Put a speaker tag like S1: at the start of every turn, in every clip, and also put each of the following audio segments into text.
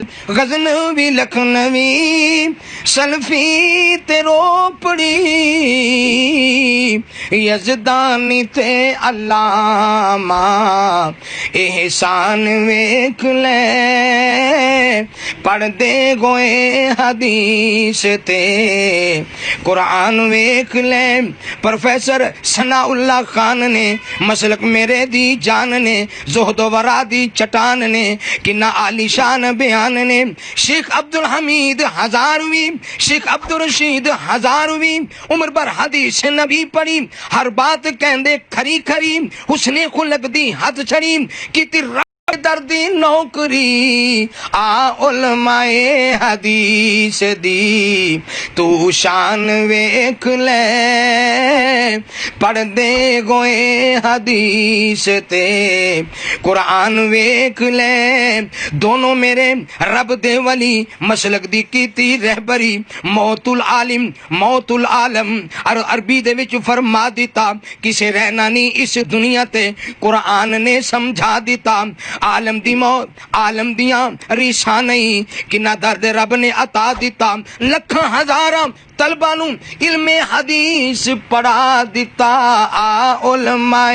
S1: غزنوی لکھنوی سلفی تے روپڑی یزدانی تے علامہ احسان ویکھ لے پڑھ دے گوئے حدیث تے قرآن ویکھ لے پروفیسر ثناء اللہ خان نے مسلک میرے دی جان نے زہد و ورا دی چٹان نے کنا عالی شان بیان نے شیخ عبدالحمید ہزاروی شیخ عبدالرشید ہزاروی عمر بر حدیث نبی پڑھی ہر بات کہندے کھری کھری حسن خلق دی حد چھڑی کیتی دردی نوکری آ علماء حدیث دی تو شان ویکھ لے پڑھ دے گوئے حدیث تے قرآن ویکھ لے دونوں میرے رب دے ولی مسلک دی کیتی رہبری موت العالم موت العالم عربی دے وچ فرما دیتا کسے رہنا نہیں اس دنیا تے قرآن نے سمجھا دیتا عالم دی موت عالم دیاں ریشاں نہیں کنا درد رب نے عطا دیتا لکھاں ہزاراں طلباں نوں علم حدیث پڑھا دیتا آ علماء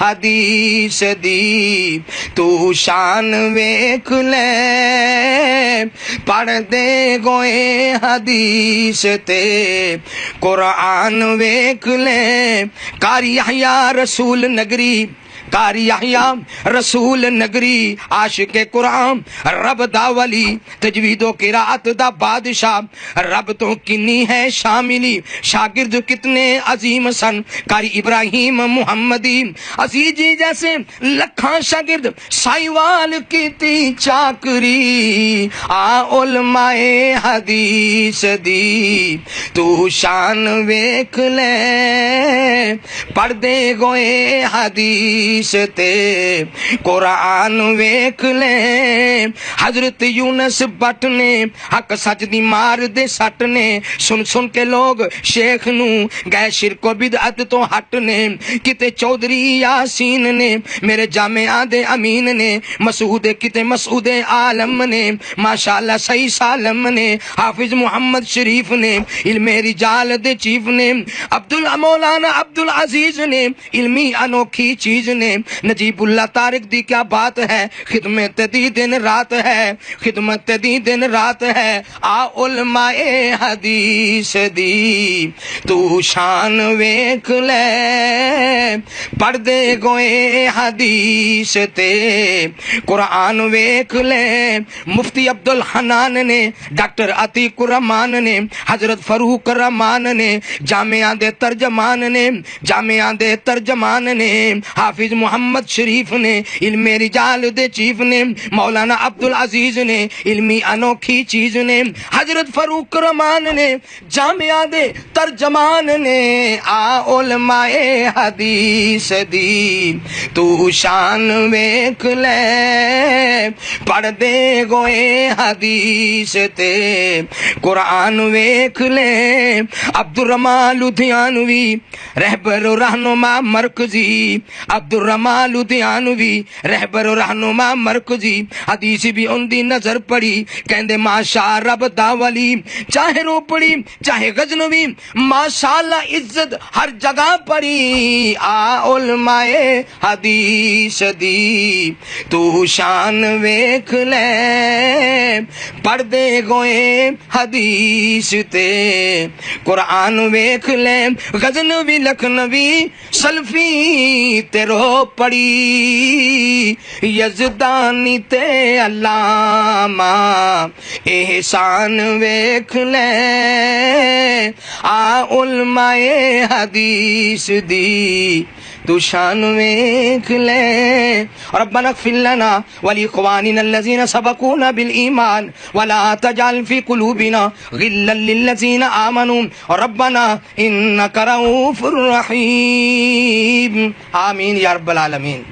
S1: حدیث دی تو شان ویکھ لے پڑھ دے گوئے حدیث تے قرآن ویکھ لے قاری یحییٰ رسول نگری قاری یحییٰ رسول نگری عاشق قرآن رب دا ولی تجوید و قراءت دا بادشاہ رب تو کنی ہے شاملی شاگرد کتنے عظیم سن قاری ابراہیم محمدی عزیز جی جیسے لکھاں شاگرد سائیوال کیتی چاکری آ علماء حدیث دی تو شان ویکھ لے پڑھ دے گوئے حدیث تے قرآن ویکھ لے حضرت یونس بٹ نے حق سچ دی مار دے سٹ نے سن سن کے لوگ شیخ نو گئے شرک و بدعت تو ہٹ نے کتے چودھری یاسین نے میرے جامعہ دے امین نے مسعود کتے مسعود عالم نے ماشاءاللہ صحیح سالم نے حافظ محمد شریف نے علم رجال دے چیف نے مولانا عبدالعزیز نے علمی انوکھی چیز نے نجیب اللہ طارق دی کیا بات ہے خدمت دی دن رات ہے خدمت دی دن رات ہے آ علماء حدیث دی تو شان ویکھ لے پڑھ دے گوئے حدیث تے قرآن ویکھ لے مفتی عبدالحنان نے ڈاکٹر عتیق الرحمان نے حضرت فاروق الرحمان نے جامعہ دے ترجمان نے جامعہ دے ترجمان نے حافظ محمد شریف نے علم رجال دے چیف نے مولانا عبدالعزیز نے علمی انوکھی چیز نے حضرت فاروق رحمان نے جامعہ دے ترجمان نے آ علماء حدیث دی تو شان ویکھ لے پڑھ دے گوئے حدیث تے قرآن ویکھ لے عبدالرحمان لدھیانوی رہبر و رہنما مرکزی عبدالرحمان لدھیانوی رہبر و رہنما مرکزی حدیث بھی ان دی نظر پڑی کہندے ماشاء رب دا ولی چاہے روپڑی چاہے غزنوی ماشاءاللہ عزت ہر جگہ پڑی آ علماء حدیث دی تو شان ویکھ لے پڑھ دے گوئے حدیث تے قرآن ویکھ لے غزنوی لکھنوی سلفی تے رو پڑی یزدانی تے علامہ احسان ویکھ لے آ علماء حدیث دی تو شان ویکھ لے ربنا اغفر لنا ولاخواننا الذين سبقونا بالایمان ولا تجعل في قلوبنا غلا للذين آمنوا ربنا انك رؤوف رحيم آمین یا رب العالمین.